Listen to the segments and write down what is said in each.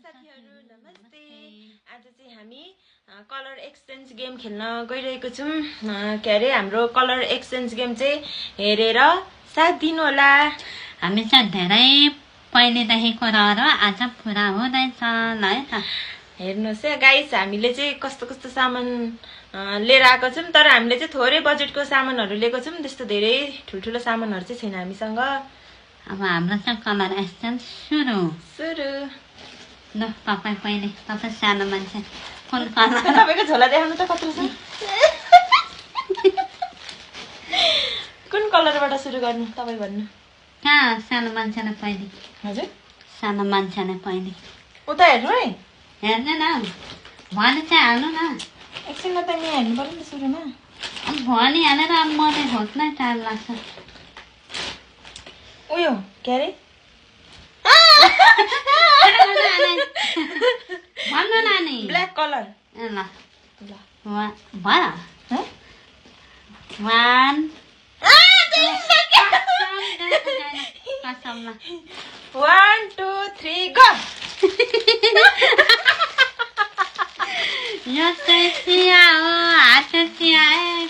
साथीहरु नमस्ते। आज चाहिँ हामी कलर एक्सचेन्ज गेम खेल्न गइरहेको छौं। के अरे हाम्रो कलर एक्सचेन्ज गेम चाहिँ हेरेर साथ दिनु होला। हामी चाहिँ धेरै पहिलेदेखिको रहर आज पुरा हुँदैछ ल है त। हेर्नुस् है गाइस, हामीले चाहिँ कस्तो कस्तो सामान लिएर आएको छौं, तर हामीले चाहिँ थोरै बजेटको सामानहरु लिएको छौं। त्यस्तो धेरै ठुलठुलो सामानहरु चाहिँ छैन हामीसँग। अब हाम्रो चाहिँ कलर एक्सचेन्ज सुरु ल। तपाईँ पहिले तपाईँ सानो मान्छे कुन कलर तपाईको झोला देखाउनु त कत्रो छ। कुन कलरबाट सुरु गर्नु तपाई भन्नु। कहाँ सानो मान्छेले पहिले। हजुर सानो मान्छेले पहिले उता हेर्नु है। हेर्नु न भनि चाहिँ हाल्नु न। एकछिनमा त यहाँ हेर्नु पर्यो नि सुरुमा। अब भनि हालेर अब म चाहिँ खोज्नै टाइम लाग्छ। उयो के अरे भन्नु नानी। Black colour. ल ल भयो। 1 2 3 गो। यो चाहिँ चिया हो, हात चिया है।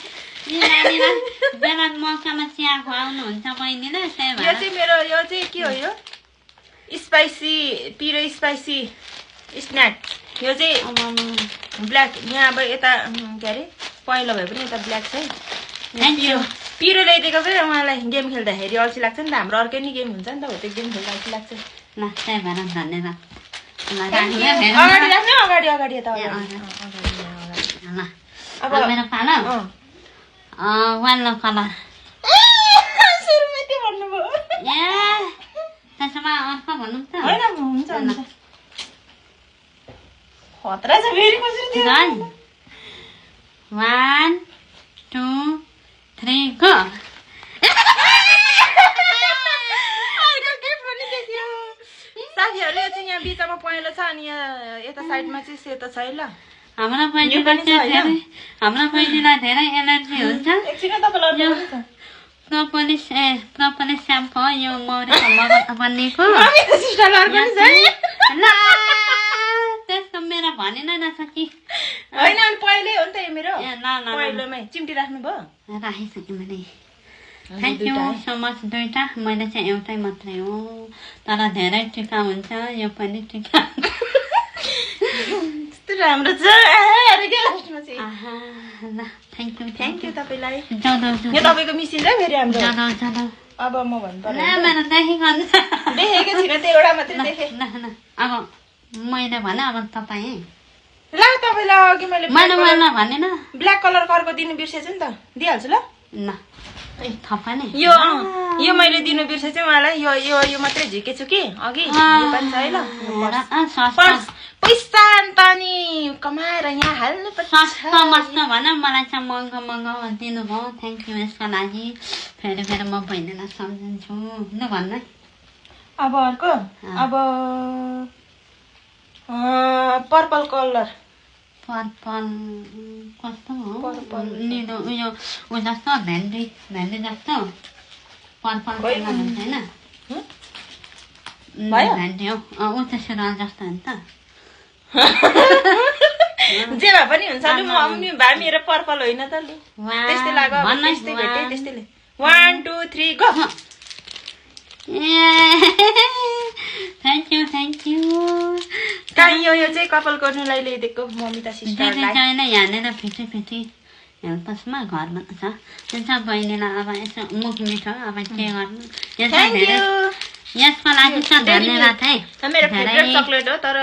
बेला मौकामा चिया खुवाउनुहुन्छ बहिनीले, त्यही यो भएर चाहिँ मेरो यो चाहिँ के हो यो स्पाइसी पिरो स्पाइसी स्न्याक। यो चाहिँ ब्ल्याक। यहाँ अब यता के अरे पहेँलो भए पनि यता ब्ल्याक छ है। पिरो पिरो ल्याइदिएको फेरि उहाँलाई गेम खेल्दाखेरि अल्छी लाग्छ नि त। हाम्रो अर्कै नि गेम हुन्छ नि त, हो त्यो गेम खेल्दा अल्छी लाग्छ। ल त्यही भएर धन्यवाद। अगाडि राख्नु, अगाडि अगाडि यता अगाडि। ल अब मेरो पालो वाल्लो कलर। सुरुमै त्यो भन्नुभयो। ए त्यसो भए अर्को भन्नु त। होइन हुन्छ हुन्छ। खतरा छ फेरि कसरी त्यो। 1 2 3 गो। साथीहरु यो चाहिँ यहाँ बिचमा पहेँलो छ अनि यहाँ यता साइडमा चाहिँ सेतो छ है। ल हाम्रो बहिनीलाई धेरै एलर्जी हुन्छ। एकछिन तपाईलाई यो प्रोपोलिस स्याम्पो हो, यो मौरीको मगज बनिएको। ल त्यस्तो मेरो भनिन नसकी। होइन अनि पहिले हो नि त यो मेरो। ए ल ल पहिलोमै चिम्टी राख्नु भयो। राखिसकेँ मैले। Thank you so much. दुईटा मैले चाहिँ एउटै मात्रै हो, तर धेरै टिका हुन्छ। यो पनि टिका कस्तो राम्रो छ। अरे के लास्टमा चाहिँ ल थ्याङ्क यू तपाईलाई। जाऊ यो तपाईको मिसिन र फेरि हाम्रो। जाऊ अब म भन्नु पर्यो। मेरो देखेको हुन्छ। देखेको छैन, त्यो एउटा मात्रै देखे। ल अब मैले भने अब तपाईँ ल तपाईलाई अघि मैले भनेन। ब्ल्याक कलर कर्को दिनु बिर्सेछु नि त, दिइहाल्छु ल। ल थपा नि यो मैले दिनु बिर्सेछु उहाँलाई। यो यो यो मात्रै झिकेछु कि अघि। यो पनि छ है। ल पैसा त नि कमाएर यहाँ हाल्नु पर्छ। सस्तो मस्तो भन, मलाई चाहिँ महँगो महँगो दिनुभयो। थ्याङ्क यू यसको लागि। फेरि म बहिनीलाई सम्झिन्छु। ल भन्नु। अब अर्को अब पर्पल कलर। पर्पल कस्तो हो? पर्पल निलो उयो जस्तो भेन्डी जस्तो पर्पल कलर हुन्छ होइन? भेन्डी हो ऊ त सुरुवाल जस्तो हो नि त। जे भए पनि हुन्छ लु। मम्मी भए मेरो पर्पल होइन त लु। त्यस्तै लाग्यो अब, त्यस्तै भेटे त्यस्तैले। 1 2 3 गो। Thank you. कहाँ यो चाहिँ कपाल गर्नुलाई ल्याइदिएको मम्मी त सिस्टरलाई। छैन यहाँनिर फिटी हेल्पसमा घरमा छ। त्यसो बहिनीलाई अब यसो मुख मिठो अब के गर्नु। यसको लागि चाहिँ धन्यवाद है। मेरो फेभरेट चकलेट हो, तर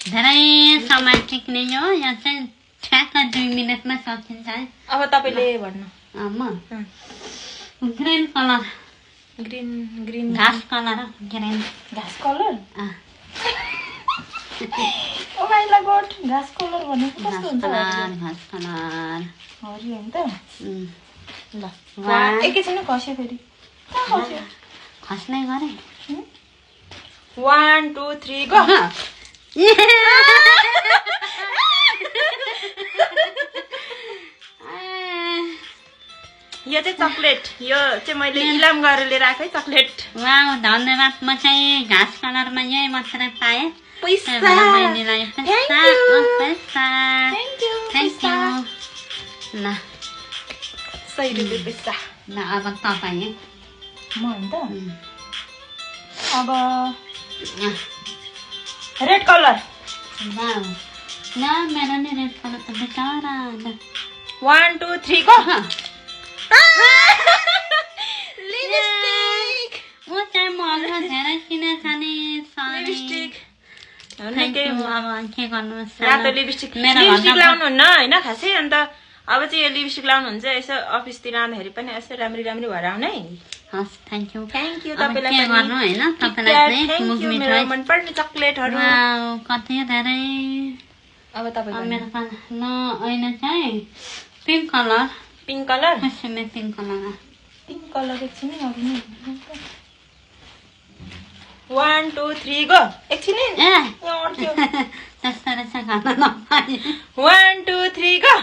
धेरै समय टिक्ने हो। यो चाहिँ ठ्याक्क 2 मिनटमा सकिन्छ है। अब तपाईले भन्नु। म ग्रिन कलर। ग्रिन घाँस कलर। ग्रिन घाँस कलर। ओ माय गॉड, घाँस कलर भनेको कस्तो हुन्छ? घाँस कलर हरियो हो नि त। ल एकैछिन खस्यो फेरि। कहाँ खस्यो? खस्नै गरे। 1 2 3 गो। यो चाहिँ चकलेट। यो चाहिँ मैले इलाम गरेर लिएर आएको है चकलेट। वाउ धन्यवाद। म चाहिँ घाँस कलरमा यही मात्रै पाएँ। पैसा बहिनीलाई Thank पैसा you. पैसा थ्याङ्क यू ल 100 रुपियाँ पैसा ल अब तपाईँ म अन्त अब रेड कलर वाउ ल मेरो नि रेड कलर त बेचारा ल 1 2 3 गो लिपस्टिक ऊ चाहिँ महँगो धेरै किनेछ नि लिपस्टिक अब के गर्नु रातो लिपस्टिक मेरो लिपस्टिक भन्दा लाउनुहुन्न होइन खासै अन्त अब चाहिँ यो लिपस्टिक लाउनुहुन्छ यसो अफिसतिर आउँदाखेरि पनि यसो राम्री राम्री भएर आउने हस् थ्याङ्क यू थ्याङ्क यू अब तपाईँलाई के गर्नु होइन तपाईँलाई चाहिँ मुख मेरो मिठाई मनपर्ने चक्लेटहरू वाउ कति धेरै अब तपाईँ मेरो पास ल अहिले चाहिँ पिङ्क कलर पिङ्क कलर कसैमा पिङ्क कलर एकछिन है अरू 1 2 3 गो एकछिन है ए अड्क्यो त्यस्तो रहेछ खान नपाए 1 2 3 गो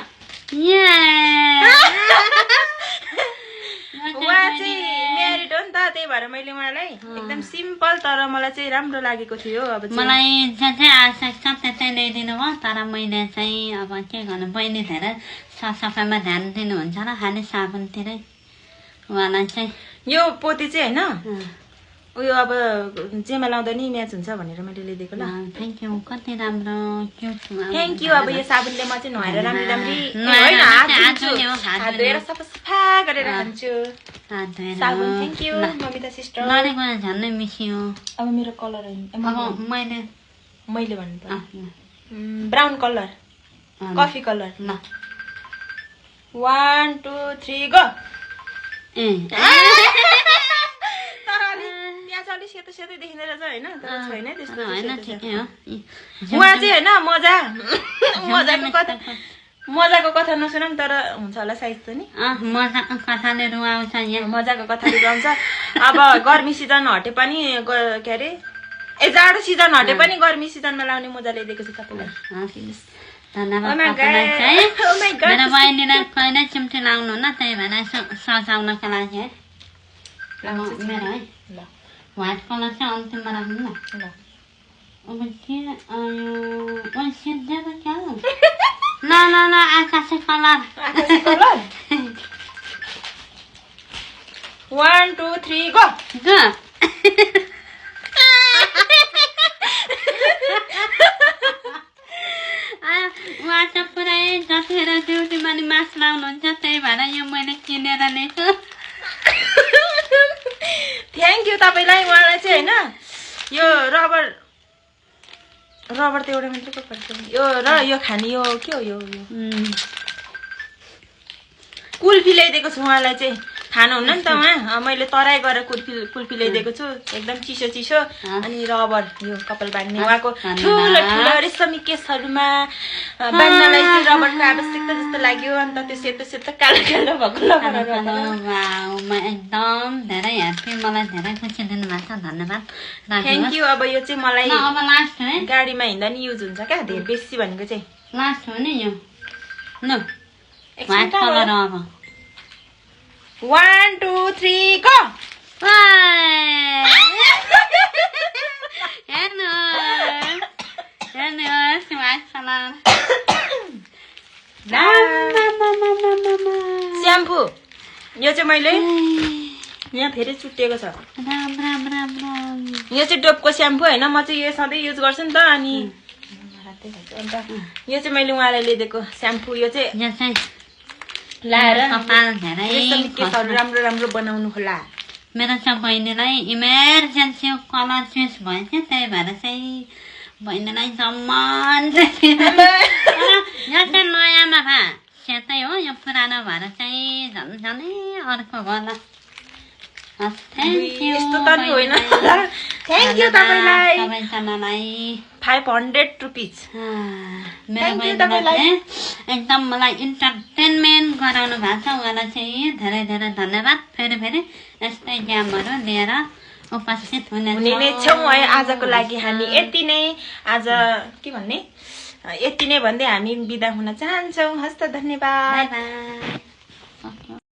उहाँ चाहिँ म्यारिड हो नि त त्यही भएर मैले उहाँलाई एकदम सिम्पल तर मलाई चाहिँ राम्रो लागेको थियो अब चाहिँ मलाई जे जे आवश्यक छ त्यतै ल्याइदिनु भयो तर मैले चाहिँ अब के गर्नु बहिनी धेरै सरसफाइमा ध्यान दिनुहुन्छ र खालि साबुनतिरै उहाँलाई चाहिँ यो पोते चाहिँ होइन उयो अब जेमा लाउँदा नि म्याच हुन्छ भनेर मैले ल्याइदिएको ल थ्याङ्क यू कति राम्रो क्युट थ्याङ्क यू अब यो साबुनले म चाहिँ नुहाएर राम्री राम्री नुहाएर होइन हात हात धोएर सफा सफा गरेर खान्छु हात धोएर साबुन थ्याङ्क यू ममिता सिस्टर लडेको झन्नै मिसियो अब मेरो कलर अब मैले भन्नु पर्यो ब्राउन कलर कफी कलर ल 1 2 3 गो ए तर त्यहाँ चाहिँ अलिक सेतो सेतै देखिँदो रहेछ होइन तर छैन त्यस्तो होइन ठिकै हो उहाँ चाहिँ होइन मजाको कथा नसुनौँ तर हुन्छ होला साइज त नि मजाको कथाले रुवाउँछ यहाँ मजाको कथाले गाउँछ अब गर्मी सिजन हटे पनि के अरे जाडो सिजन हटे पनि गर्मी सिजनमा लाउने मोजा ल्याइदिएको छु तपाईँलाई धन्यवाद तपाईँलाई चाहिँ मेरो बहिनीलाई कहिले चिम्टी लाउनु न त्यही भएर सजाउनको लागि है मेरो है व्हाइट कलर चाहिँ अन्तिममा राख्नु न अब के आयो सिद्धेको क्या हो ल ल ल आकाशे कलर 1 2 3 गो उहाँ त पुरै जतिखेर ड्युटीमा नि मास्क लाउनुहुन्छ त्यही भएर यो मैले किनेर ल्याएको थ्याङ्क यू तपाईँलाई उहाँलाई चाहिँ होइन यो रबर त एउटा मात्रै पर्छ यो र यो खाने यो के हो यो कुल्फी ल्याइदिएको छु उहाँलाई चाहिँ खानुहुन्न नि त उहाँ मैले तराई गरेर कुल्फी ल्याइदिएको छु एकदम चिसो चिसो अनि रबर यो कपाल बाँध्ने उहाँको ठुलो ठुलो रेशमी केसहरूमा बाँध्नलाई चाहिँ रबरको आवश्यकता जस्तो लाग्यो अन्त त्यो सेतो सेतो कालो कालो भएको एकदम धेरै ह्याप्पी मलाई धेरै खुसी दिनुभएको छ धन्यवाद थ्याङ्क यू अब यो चाहिँ मलाई अब लास्ट है गाडीमा हिँड्दा नि युज हुन्छ क्या धेरै बेसी भनेको चाहिँ लास्ट हो नि यो ल व्हाइट कलर अब 1 2 3 गो हेर्नुहोस् व्हाइट कलर स्याम्पू यो चाहिँ मैले यहाँ फेरि चुटिएको छ राम राम राम राम यो चाहिँ डोपको स्याम्पू होइन म चाहिँ यो सधैँ युज गर्छु नि त अनि अन्त यो चाहिँ मैले उहाँलाई ल्याइदिएको स्याम्पू यो चाहिँ लाएर केसहरू राम्रो राम्रो बनाउनु होला मेरो चाहिँ बहिनीलाई इमर्जेन्सी कलर चेन्ज भयो थियो त्यही भएर चाहिँ बहिनीलाई जम्मान यहाँ चाहिँ नयाँमा भए सेतै हो यो पुरानो भएर चाहिँ झन् झनै अर्को होला यस्तो त नि होइन थ्याङ्क यू तपाईँलाई 500 रुपिज मेरो बहिनीलाई एकदम मलाई इन्टरटेनमेन्ट गराउनु भएको छ उहाँलाई चाहिँ धेरै धेरै धन्यवाद फेरि फेरि यस्तै गेमहरू लिएर उपस्थित हुने नै छौँ है आजको लागि हामी यति नै आज के भन्ने यति नै भन्दै हामी बिदा हुन चाहन्छौँ हस्त धन्यवाद बाई बाई